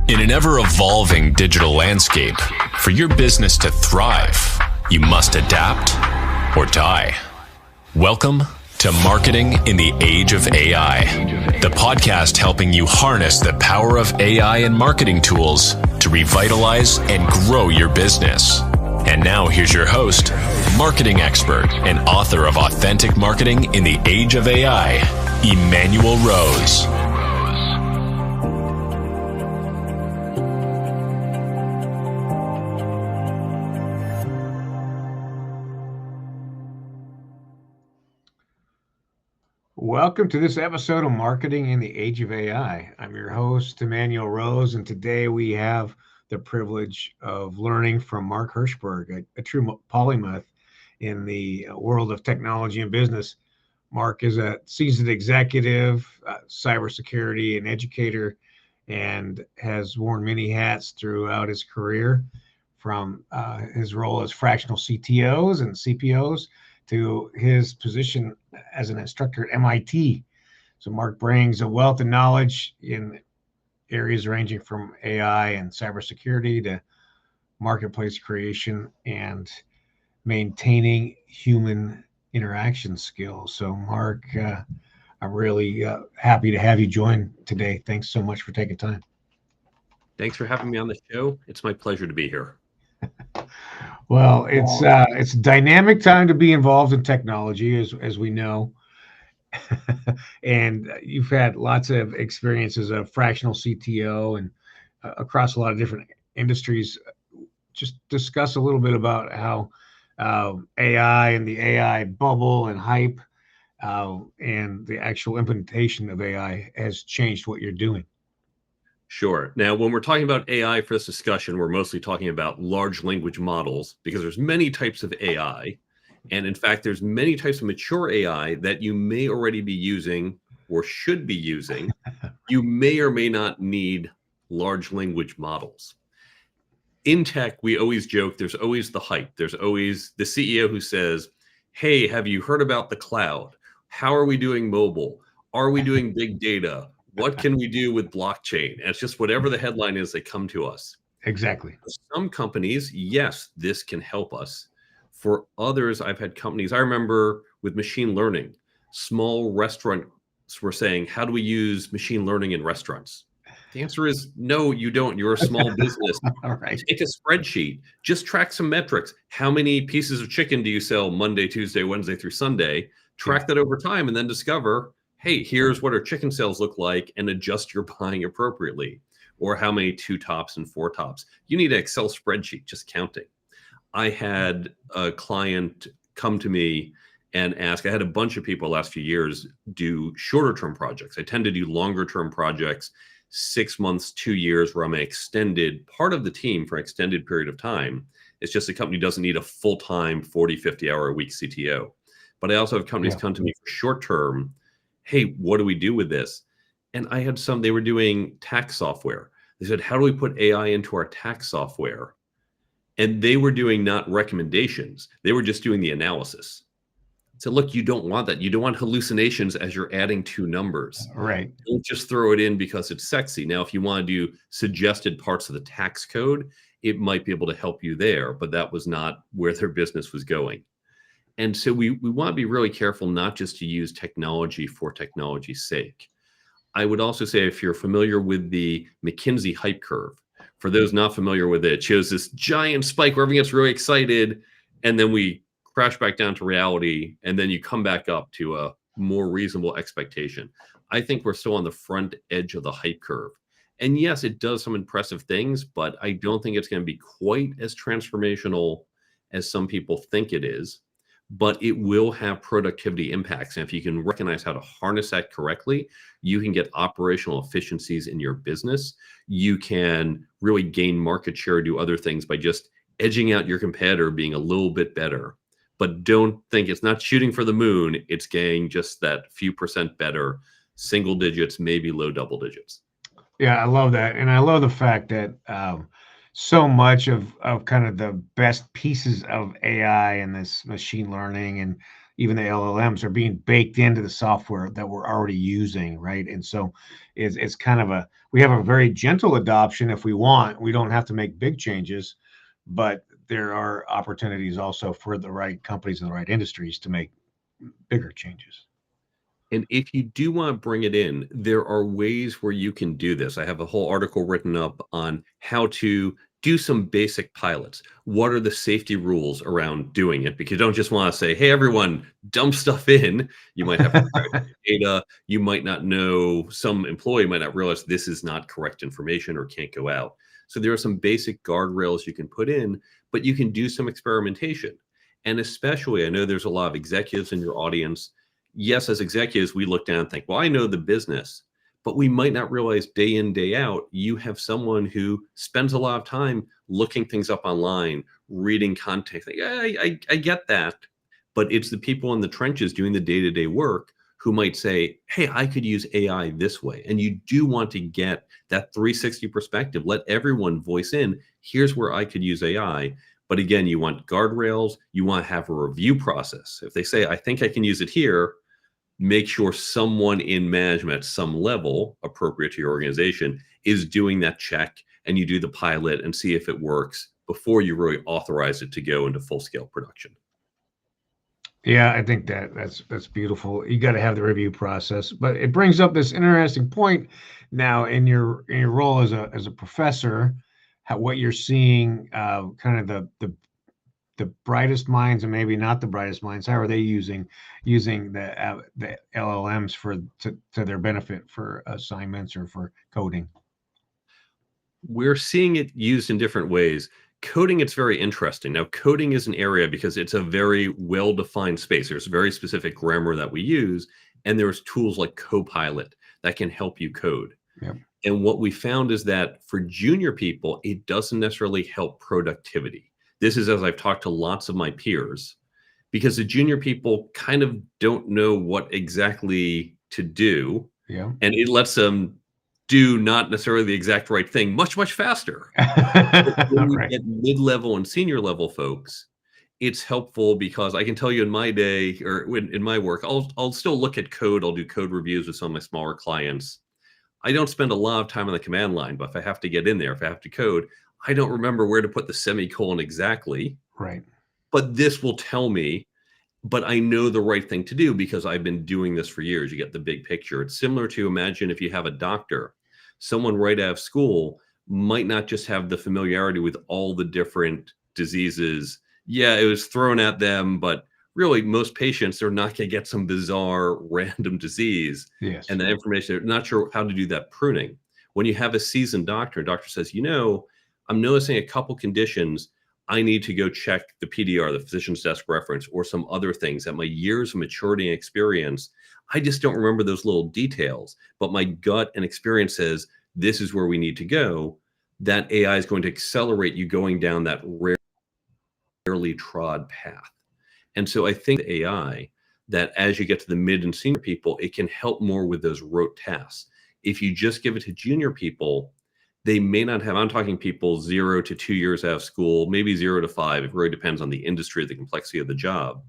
In an ever-evolving digital landscape, for your business to thrive, you must adapt or die. Welcome to Marketing in the Age of AI, the podcast helping you harness the power of AI and marketing tools to revitalize and grow your business. And now here's your host, marketing expert and author of Authentic Marketing in the Age of AI, Emanuel Rose. Welcome to this episode of Marketing in the Age of AI. I'm your host, Emanuel Rose, and today we have the privilege of learning from Mark Herschberg, a true polymath in the world of technology and business. Mark is a seasoned executive, cybersecurity and educator, and has worn many hats throughout his career, from his role as fractional CTOs and CPOs to his position as an instructor at MIT. So Mark brings a wealth of knowledge in areas ranging from AI and cybersecurity to marketplace creation and maintaining human interaction skills. So Mark, I'm really happy to have you join today. Thanks so much for taking time. Thanks for having me on the show. It's my pleasure to be here. Well, it's a dynamic time to be involved in technology, as we know. And you've had lots of experiences of fractional CTO and across a lot of different industries. Just discuss a little bit about how AI and the AI bubble and hype and the actual implementation of AI has changed what you're doing. Sure. Now, when we're talking about AI for this discussion, we're mostly talking about large language models because there's many types of AI. And in fact, there's many types of mature AI that you may already be using or should be using. You may or may not need large language models. In tech, we always joke, there's always the hype. There's always the CEO who says, hey, have you heard about the cloud? How are we doing mobile? Are we doing big data? What can we do with blockchain? And it's just whatever the headline is, they come to us. Exactly. For some companies, yes, this can help us. For others, I've had companies, I remember with machine learning, small restaurants were saying, how do we use machine learning in restaurants? The answer is no, you don't. You're a small business. All right. Take a spreadsheet, just track some metrics. How many pieces of chicken do you sell Monday, Tuesday, Wednesday through Sunday? Track that over time and then discover, hey, here's what our chicken sales look like, and adjust your buying appropriately. Or how many 2 tops and 4 tops. You need an Excel spreadsheet, just counting. I had a client come to me and ask, I had a bunch of people the last few years do shorter term projects. I tend to do longer term projects, 6 months, 2 years, where I'm an extended part of the team for an extended period of time. It's just the company doesn't need a full-time 40, 50 hour a week CTO. But I also have companies come to me for short term. Hey, what do we do with this? And I had some, they were doing tax software. They said, how do we put AI into our tax software? And they were doing not recommendations. They were just doing the analysis. So look, you don't want that. You don't want hallucinations as you're adding 2 numbers. Right. Don't just throw it in because it's sexy. Now, if you want to do suggested parts of the tax code, it might be able to help you there, but that was not where their business was going. And so we want to be really careful not just to use technology for technology's sake. I would also say, if you're familiar with the McKinsey hype curve, for those not familiar with it, it shows this giant spike where everyone gets really excited, and then we crash back down to reality, and then you come back up to a more reasonable expectation. I think we're still on the front edge of the hype curve. And yes, it does some impressive things, but I don't think it's going to be quite as transformational as some people think it is. But it will have productivity impacts. And if you can recognize how to harness that correctly, you can get operational efficiencies in your business. You can really gain market share, do other things by just edging out your competitor, being a little bit better. But don't think it's not shooting for the moon. It's getting just that few percent better, single digits, maybe low double digits. Yeah, I love that. And I love the fact that so much of kind of the best pieces of AI and this machine learning and even the LLMs are being baked into the software that we're already using, right? And so it's kind of we have a very gentle adoption if we want. We don't have to make big changes, but there are opportunities also for the right companies and the right industries to make bigger changes. And if you do want to bring it in, there are ways where you can do this. I have a whole article written up on how to do some basic pilots. What are the safety rules around doing it? Because you don't just want to say, hey, everyone, dump stuff in. You might have to protect data. You might not know, some employee might not realize this is not correct information or can't go out. So there are some basic guardrails you can put in, but you can do some experimentation. And especially, I know there's a lot of executives in your audience. Yes, as executives, we look down and think, well, I know the business, but we might not realize day in, day out, you have someone who spends a lot of time looking things up online, reading content. I get that, but it's the people in the trenches doing the day-to-day work who might say, hey, I could use AI this way. And you do want to get that 360 perspective. Let everyone voice in, here's where I could use AI. But again, you want guardrails. You want to have a review process. If they say, I think I can use it here, make sure someone in management at some level appropriate to your organization is doing that check, and you do the pilot and see if it works before you really authorize it to go into full-scale production. Yeah, I think that's beautiful. You got to have the review process, but it brings up this interesting point now in your role as a professor, what you're seeing, kind of the brightest minds and maybe not the brightest minds. How are they using the LLMs to their benefit for assignments or for coding? We're seeing it used in different ways. Coding, it's very interesting. Now, coding is an area because it's a very well-defined space. There's very specific grammar that we use, and there's tools like Copilot that can help you code. Yep. And what we found is that for junior people, it doesn't necessarily help productivity. This is as I've talked to lots of my peers, because the junior people kind of don't know what exactly to do. Yeah. And it lets them do not necessarily the exact right thing much faster. When you Right. get mid-level and senior level folks, it's helpful because I can tell you in my day or in my work, I'll still look at code. I'll do code reviews with some of my smaller clients. I don't spend a lot of time on the command line, but if I have to get in there, if I have to code, I don't remember where to put the semicolon exactly. Right. But this will tell me, but I know the right thing to do because I've been doing this for years. You get the big picture. It's similar to, imagine if you have a doctor, someone right out of school might not just have the familiarity with all the different diseases. Yeah, it was thrown at them, but really most patients are not going to get some bizarre random disease. Yes. And that information, they're not sure how to do that pruning. When you have a seasoned doctor says, I'm noticing a couple conditions. I need to go check the PDR, the physician's desk reference, or some other things. At my years of maturity and experience, I just don't remember those little details. But my gut and experience says this is where we need to go. That AI is going to accelerate you going down that rarely trod path. And so I think AI, that as you get to the mid and senior people, it can help more with those rote tasks. If you just give it to junior people, they may not have, I'm talking people 0 to 2 years out of school, maybe 0 to 5. It really depends on the industry, the complexity of the job.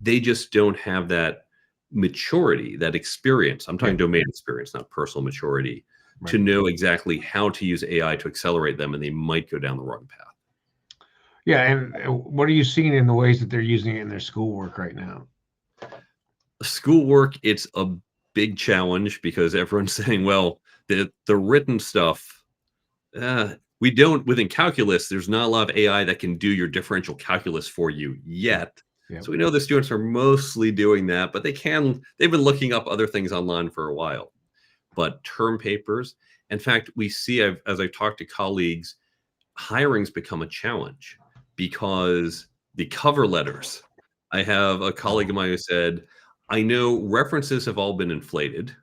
They just don't have that maturity, that experience. I'm talking domain experience, not personal maturity, Right. to know exactly how to use AI to accelerate them, and they might go down the wrong path. Yeah. And what are you seeing in the ways that they're using it in their schoolwork right now? Schoolwork, it's a big challenge because everyone's saying, well, the written stuff, we don't, within calculus, there's not a lot of AI that can do your differential calculus for you yet. Yep. So we know the students are mostly doing that, but they've been looking up other things online for a while. But term papers, in fact, we see, as I've talked to colleagues, hiring's become a challenge because the cover letters. I have a colleague of mine who said, I know references have all been inflated,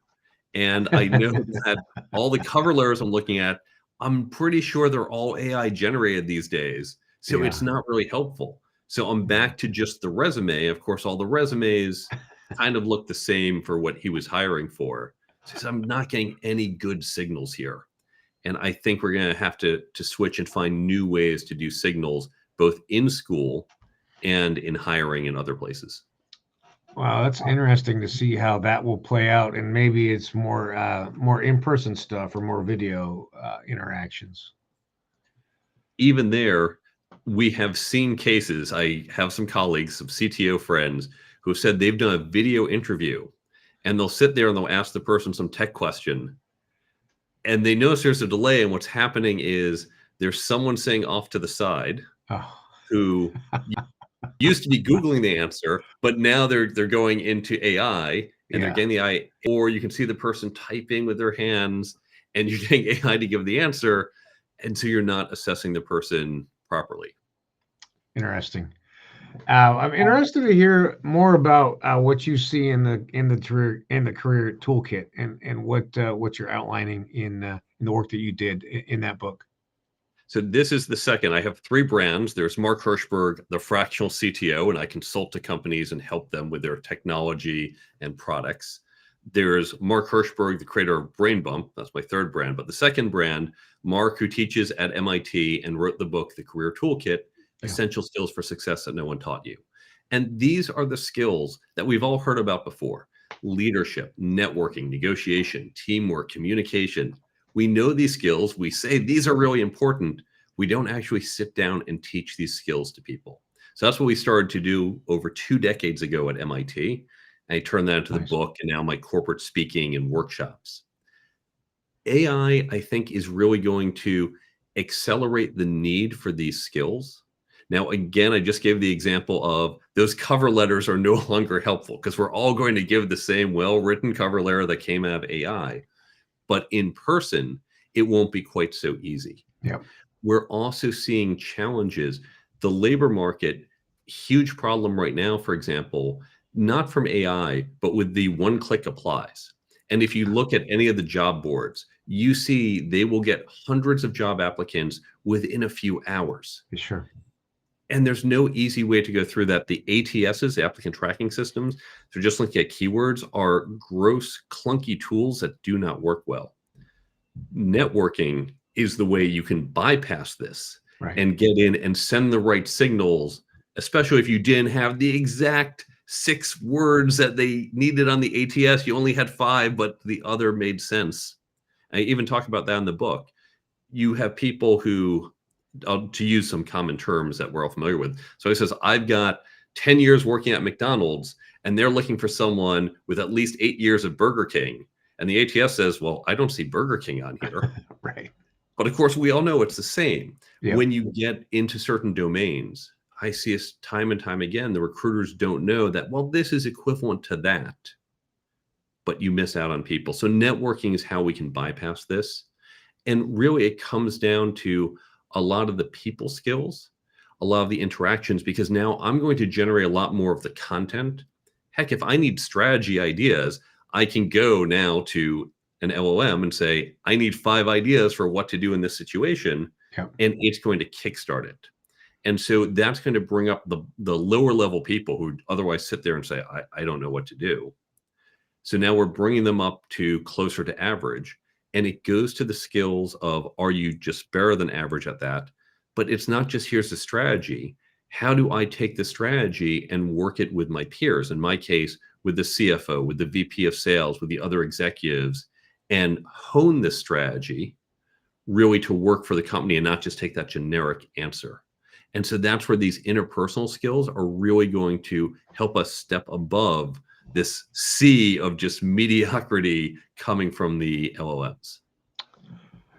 and I know that all the cover letters I'm looking at, I'm pretty sure they're all AI generated these days. So it's not really helpful. So I'm back to just the resume. Of course, all the resumes kind of look the same for what he was hiring for. So I'm not getting any good signals here. And I think we're going to have to switch and find new ways to do signals, both in school and in hiring in other places. Wow, that's interesting to see how that will play out, and maybe it's more in-person stuff or more video interactions. Even there, we have seen cases. I have some colleagues, some CTO friends who have said they've done a video interview and they'll sit there and they'll ask the person some tech question and they notice there's a delay. And what's happening is there's someone saying off to the side Oh, who used to be Googling the answer, but now they're going into AI and they're yeah, getting the AI, or you can see the person typing with their hands and you're getting AI to give the answer. And so you're not assessing the person properly. interesting. I'm interested to hear more about what you see in the career toolkit and what you're outlining in the work that you did in that book. So this is the second. I have three brands. There's Mark Herschberg, the fractional CTO, and I consult to companies and help them with their technology and products. There's Mark Herschberg, the creator of Brain Bump. That's my third brand. But the second brand, Mark, who teaches at MIT and wrote the book, The Career Toolkit, Yeah, Essential Skills for Success That No One Taught You. And these are the skills that we've all heard about before: leadership, networking, negotiation, teamwork, communication. We know these skills. We say these are really important. We don't actually sit down and teach these skills to people. So that's what we started to do over 2 decades ago at MIT. And I turned that into the nice. book and now my corporate speaking and workshops. AI, I think, is really going to accelerate the need for these skills. Now, again, I just gave the example of those cover letters are no longer helpful because we're all going to give the same well-written cover letter that came out of AI. But in person, it won't be quite so easy. Yeah, We're also seeing challenges. The labor market, huge problem right now, for example, not from AI, but with the one-click applies. And if you look at any of the job boards, you see they will get hundreds of job applicants within a few hours. sure. And there's no easy way to go through that. The ATSs, the applicant tracking systems, so just looking at keywords, are gross, clunky tools that do not work well. Networking is the way you can bypass this Right. and get in and send the right signals, especially if you didn't have the exact 6 words that they needed on the ATS. You only had 5, but the other made sense. I even talk about that in the book. You have people who, to use some common terms that we're all familiar with. So he says, I've got 10 years working at McDonald's, and they're looking for someone with at least 8 years of Burger King. And the ATS says, well, I don't see Burger King on here. Right. But of course, we all know it's the same. Yep. When you get into certain domains, I see us time and time again, the recruiters don't know that, well, this is equivalent to that, but you miss out on people. So networking is how we can bypass this. And really, it comes down to a lot of the people skills, a lot of the interactions, because now I'm going to generate a lot more of the content. Heck, if I need strategy ideas, I can go now to an LLM and say, I need 5 ideas for what to do in this situation. Yep. And it's going to kickstart it. And so that's going to bring up the lower level people who otherwise sit there and say, I don't know what to do. So now we're bringing them up to closer to average. And it goes to the skills of, are you just better than average at that? But it's not just here's the strategy. How do I take the strategy and work it with my peers? In my case, with the CFO, with the VP of sales, with the other executives, and hone this strategy really to work for the company and not just take that generic answer. And so that's where these interpersonal skills are really going to help us step above this sea of just mediocrity coming from the LLMs.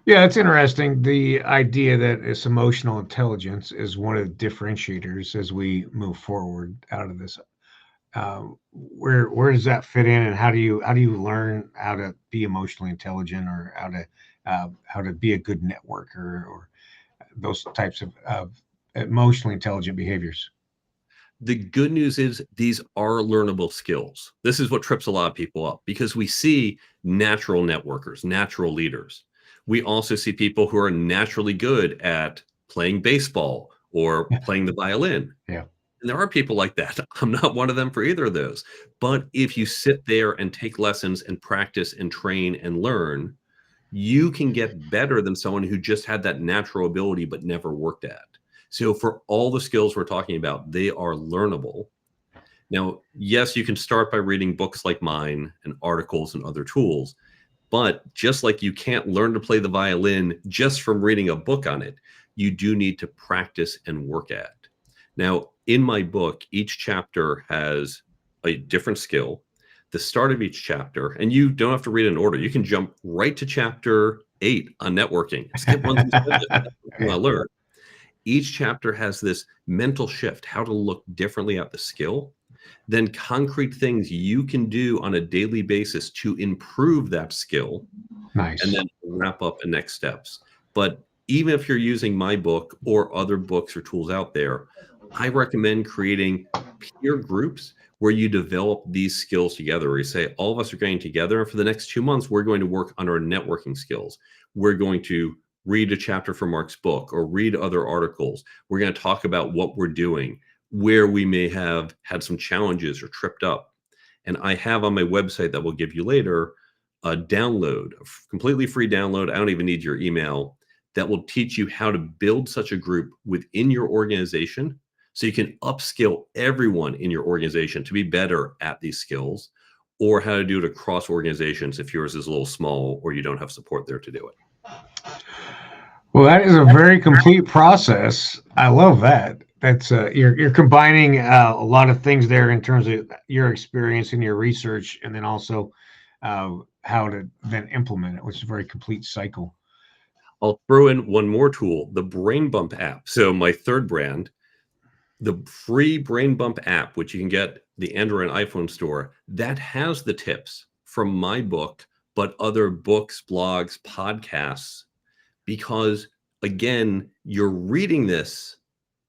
Yeah, it's interesting. The idea that it's emotional intelligence is one of the differentiators as we move forward out of this. Where does that fit in, and how do you learn how to be emotionally intelligent, or how to be a good networker, or those types of emotionally intelligent behaviors? The good news is these are learnable skills. This is what trips a lot of people up because we see natural networkers, natural leaders. We also see people who are naturally good at playing baseball or playing the violin. Yeah. And there are people like that. I'm not one of them for either of those. But if you sit there and take lessons and practice and train and learn, you can get better than someone who just had that natural ability but never worked at. So for all the skills we're talking about, they are learnable. Now, yes, you can start by reading books like mine and articles and other tools, but just like you can't learn to play the violin just from reading a book on it, you do need to practice and work at it. Now, in my book, each chapter has a different skill. The start of each chapter, and you don't have to read in order. You can jump right to chapter 8 on networking. Skip one through 7 if that's what you want to learn. Each chapter has this mental shift, how to look differently at the skill, then concrete things you can do on a daily basis to improve that skill, Nice. and then wrap up the next steps. But even if you're using my book or other books or tools out there, I recommend creating peer groups where you develop these skills together. Where you say, all of us are getting together, and for the next 2 months, we're going to work on our networking skills. We're going to read a chapter from Mark's book or read other articles. We're going to talk about what we're doing, where we may have had some challenges or tripped up. And I have on my website that we'll give you later a download, a completely free download. I don't even need your email, that will teach you how to build such a group within your organization so you can upskill everyone in your organization to be better at these skills, or how to do it across organizations if yours is a little small or you don't have support there to do it. Well, that is a very complete process. I love that. That's you're combining a lot of things there in terms of your experience and your research, and then also how to then implement it, which is a very complete cycle. I'll throw in one more tool, the Brain Bump app. So my third brand, the free Brain Bump app, which you can get the Android and iPhone store, that has the tips from my book, but other books, blogs, podcasts, because again, you're reading this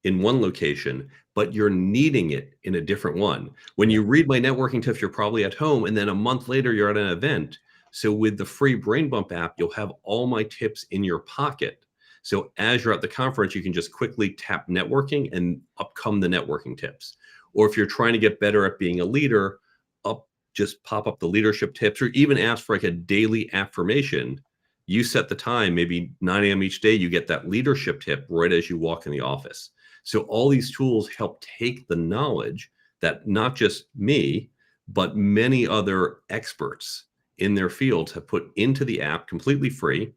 in one location, but you're needing it in a different one. When you read my networking tips, you're probably at home, and then a month later, you're at an event. So with the free Brain Bump app, you'll have all my tips in your pocket. So as you're at the conference, you can just quickly tap networking and up come the networking tips. Or if you're trying to get better at being a leader, just pop up the leadership tips, or even ask for like a daily affirmation. You set the time, maybe 9 a.m. each day, you get that leadership tip right as you walk in the office. So all these tools help take the knowledge that not just me, but many other experts in their fields have put into the app completely free,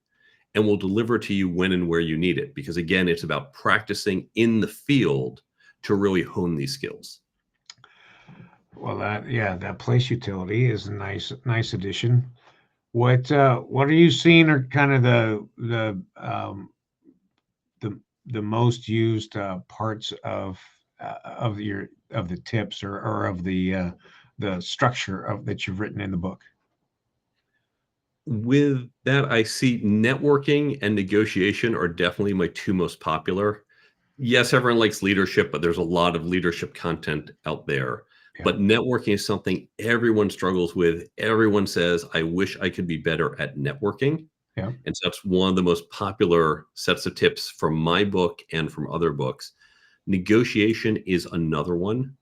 and will deliver to you when and where you need it. Because again, it's about practicing in the field to really hone these skills. Well, that place utility is a nice addition. What are you seeing are kind of the most used parts of the tips or of the structure of that you've written in the book? With that, I see networking and negotiation are definitely my two most popular. Yes, everyone likes leadership, but there's a lot of leadership content out there. Yeah. But networking is something everyone struggles with. Everyone says, I wish I could be better at networking. Yeah. And so that's one of the most popular sets of tips from my book and from other books. Negotiation is another one,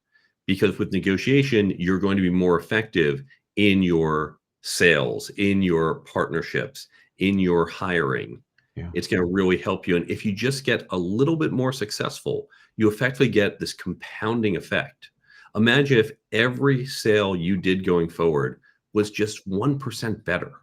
because with negotiation, you're going to be more effective in your sales, in your partnerships, in your hiring. Yeah. It's going to really help you. And if you just get a little bit more successful, you effectively get this compounding effect. Imagine if every sale you did going forward was just 1% better.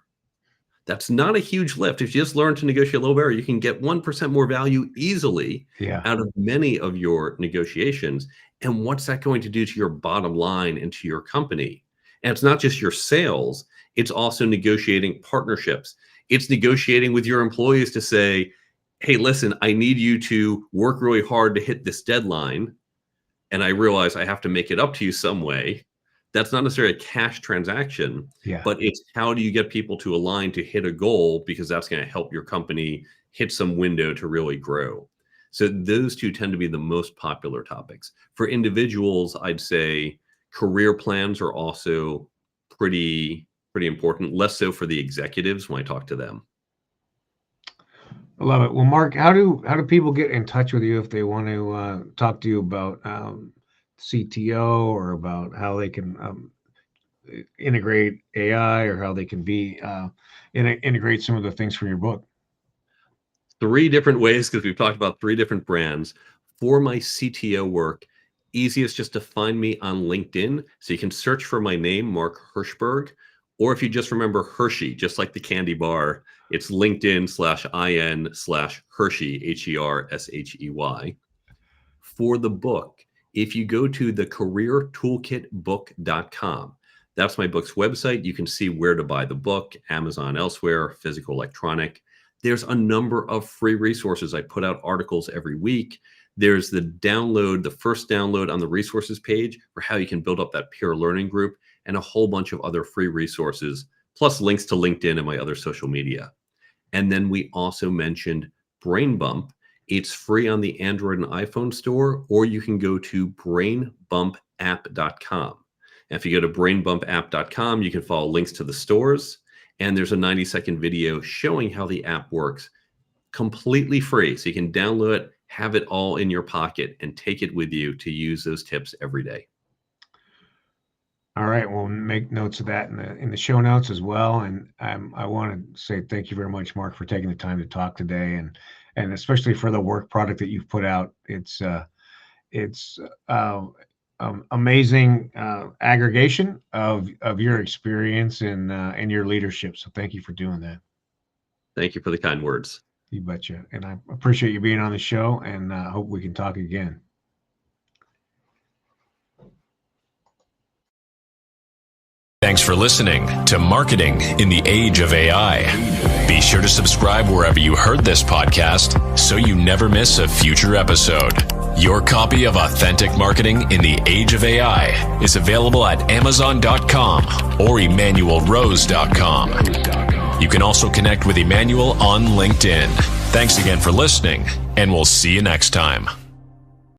That's not a huge lift. If you just learn to negotiate a little better, you can get 1% more value easily out of many of your negotiations. And what's that going to do to your bottom line and to your company? And it's not just your sales, it's also negotiating partnerships. It's negotiating with your employees to say, hey, listen, I need you to work really hard to hit this deadline, and I realize I have to make it up to you some way. That's not necessarily a cash transaction, but it's how do you get people to align to hit a goal, because that's going to help your company hit some window to really grow. So those two tend to be the most popular topics. For individuals, I'd say career plans are also pretty important, less so for the executives when I talk to them. I love it. Well, Mark, how do people get in touch with you if they want to talk to you about CTO, or about how they can integrate AI, or how they can integrate some of the things from your book? 3 different ways, because we've talked about 3 different brands. For my CTO work, easiest just to find me on LinkedIn. So you can search for my name, Mark Herschberg, or if you just remember Hershey, just like the candy bar, it's LinkedIn/IN/Hershey, HERSHEY. For the book, if you go to the careertoolkitbook.com, that's my book's website. You can see where to buy the book, Amazon, elsewhere, physical, electronic. There's a number of free resources. I put out articles every week. There's the download, the first download on the resources page for how you can build up that peer learning group, and a whole bunch of other free resources, plus links to LinkedIn and my other social media. And then we also mentioned Brain Bump. It's free on the Android and iPhone store, or you can go to brainbumpapp.com. And if you go to brainbumpapp.com, you can follow links to the stores, and there's a 90-second video showing how the app works, completely free. So you can download it, have it all in your pocket, and take it with you to use those tips every day. All right, we'll make notes of that in the show notes as well. And I want to say thank you very much, Mark, for taking the time to talk today, and especially for the work product that you've put out. It's amazing aggregation of your experience and your leadership. So thank you for doing that. Thank you for the kind words. You betcha. And I appreciate you being on the show, and I hope we can talk again. Thanks for listening to Marketing in the Age of AI. Be sure to subscribe wherever you heard this podcast so you never miss a future episode. Your copy of Authentic Marketing in the Age of AI is available at Amazon.com or EmanuelRose.com. You can also connect with Emanuel on LinkedIn. Thanks again for listening, and we'll see you next time.